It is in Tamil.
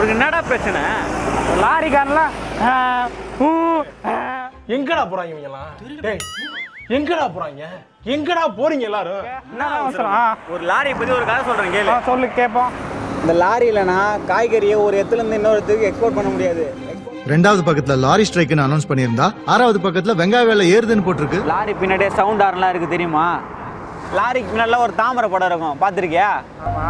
உனக்கு என்னடா பிரச்சனை? லாரிக்காரன்லாம் எங்கடா போறாங்க இவங்கலாம்? டேய் எங்கடா போறாங்க? எங்கடா போறீங்க எல்லாரும்? என்ன அவசரம்? ஒரு லாரியை பத்தி ஒரு கதை சொல்றேன் கேளு. சொல்லு கேட்போம். இந்த லாரியிலனா காய்கறியை ஒரு இடத்துல இருந்து இன்னொரு இடத்துக்கு எக்ஸ்போர்ட் பண்ண முடியாது. ரெண்டாவது பக்கத்துல லாரி ஸ்ட்ரைக்னு அனௌன்ஸ் பண்ணியிருந்தா, ஆறாவது பக்கத்துல வெங்காய விலை ஏறுதுன்னு போட்டிருக்கு. லாரி பின்னாடியே சவுண்ட் ஆர்லாம் இருக்கு தெரியுமா? லாரிக்கு முன்னால ஒரு தாமரை படம் இருக்கும், பார்த்துருக்கியா? ஆமா.